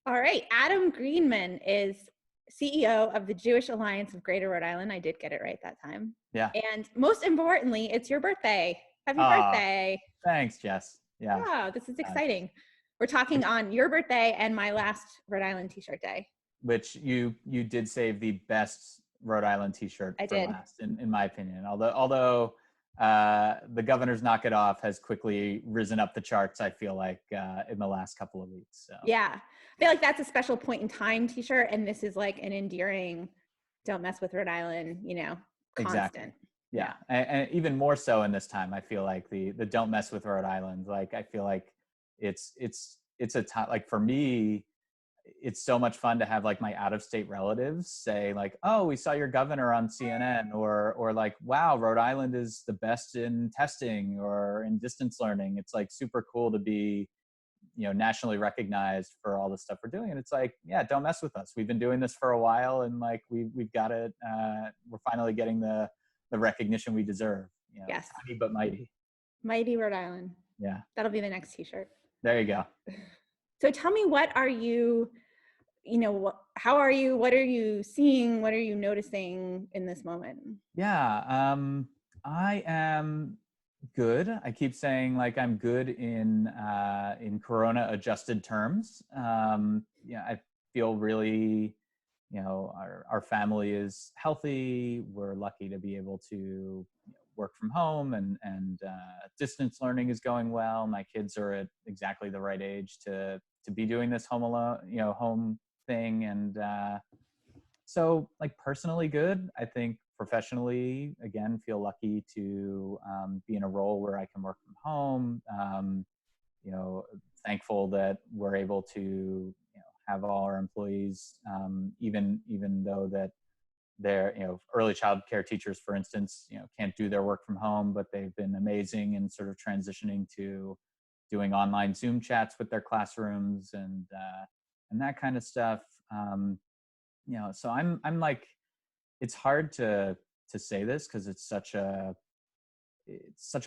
All right. Adam Greenman is CEO of the Jewish Alliance of Greater Rhode Island. I did get it right that time. Yeah. And most importantly, it's your birthday. Happy Ah, birthday. thanks, Jess. Yeah. Yeah, this is Uh, exciting. We're talking which on your birthday and my last Rhode Island t-shirt day. which you did save the best Rhode Island T-shirt I for did. last, in my opinion. Although the Governor's Knock It Off has quickly risen up the charts, I feel like in the last couple of weeks. So Yeah. I feel like that's a special point in time t-shirt. And this is like an endearing, don't mess with Rhode Island, exactly. constant. Yeah, Yeah. and even more so in this time, I feel like the don't mess with Rhode Island. Like I feel like it's a time, like for me, it's so much fun to have like my out of state relatives say like, oh, we saw your governor on CNN, or like, wow, Rhode Island is the best in testing or in distance learning. It's like super cool to be, nationally recognized for all the stuff we're doing. And it's like, yeah, don't mess with us. We've been doing this for a while, and like we've got it. We're finally getting the recognition we deserve. Yes. Tiny but mighty. Mighty Rhode Island. Yeah, That'll be the next t-shirt. there you go. So tell me, what are you, how are you, what are you seeing? What are you noticing in this moment? Yeah, I am good. I keep saying like I'm good in Corona adjusted terms. Yeah, I feel really, our family is healthy. We're lucky to be able to work from home, and distance learning is going well. My kids are at exactly the right age to be doing this home alone, home thing, and so like personally good. I think professionally, again, feel lucky to be in a role where I can work from home. You know, thankful that we're able to have all our employees, even though that they're early child care teachers, for instance, can't do their work from home, but they've been amazing in sort of transitioning to doing online Zoom chats with their classrooms and that kind of stuff. So I'm like, it's hard to say this because it's such a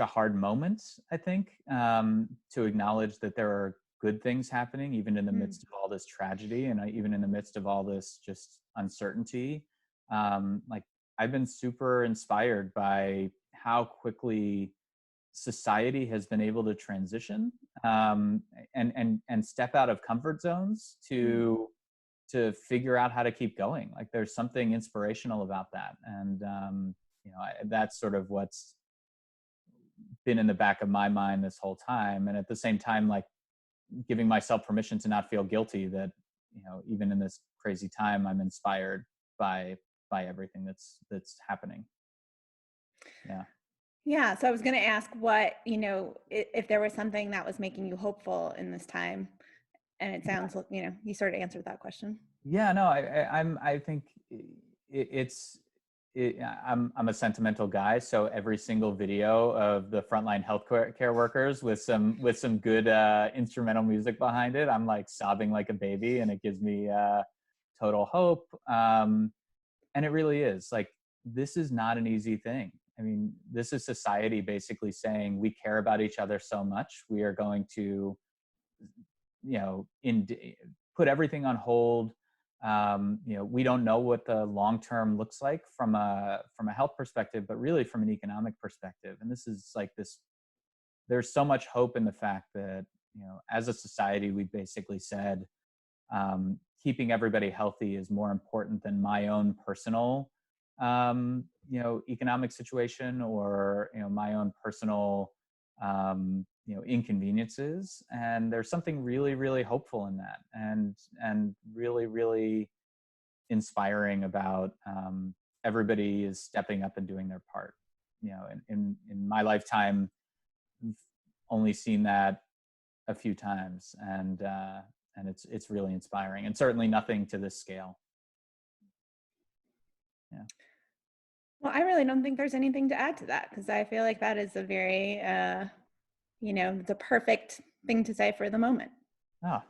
hard moment, I think, to acknowledge that there are good things happening even in the midst of all this tragedy, and even in the midst of all this just uncertainty. Like I've been super inspired by how quickly society has been able to transition, and step out of comfort zones to figure out how to keep going. Like there's something inspirational about that. And, that's sort of what's been in the back of my mind this whole time. And at the same time, like giving myself permission to not feel guilty that, even in this crazy time, I'm inspired by everything that's happening. Yeah. Yeah. So I was going to ask what, if there was something that was making you hopeful in this time. And it sounds like, you sort of answered that question. Yeah, no, I think I'm a sentimental guy. So every single video of the frontline healthcare workers with some good instrumental music behind it, I'm like sobbing like a baby, and it gives me total hope. And it really is like, this is not an easy thing. I mean, this is society basically saying we care about each other so much, we are going to, put everything on hold. We don't know what the long term looks like from a health perspective, but really from an economic perspective. And this is like this. There's so much hope in the fact that as a society, we basically said keeping everybody healthy is more important than my own personal economic situation, or my own personal inconveniences. And there's something really, really hopeful in that, and really, really inspiring about everybody is stepping up and doing their part. In my lifetime, I've only seen that a few times, and it's really inspiring, and certainly nothing to this scale. Yeah. Well, I really don't think there's anything to add to that, because I feel like that is a very, the perfect thing to say for the moment. Oh,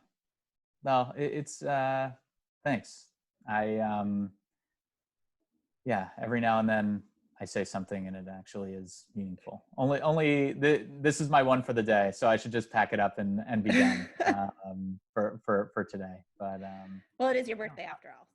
well, it's thanks. Yeah, every now and then I say something and it actually is meaningful. This is my one for the day, so I should just pack it up and be done for today. But well, it is your birthday after all.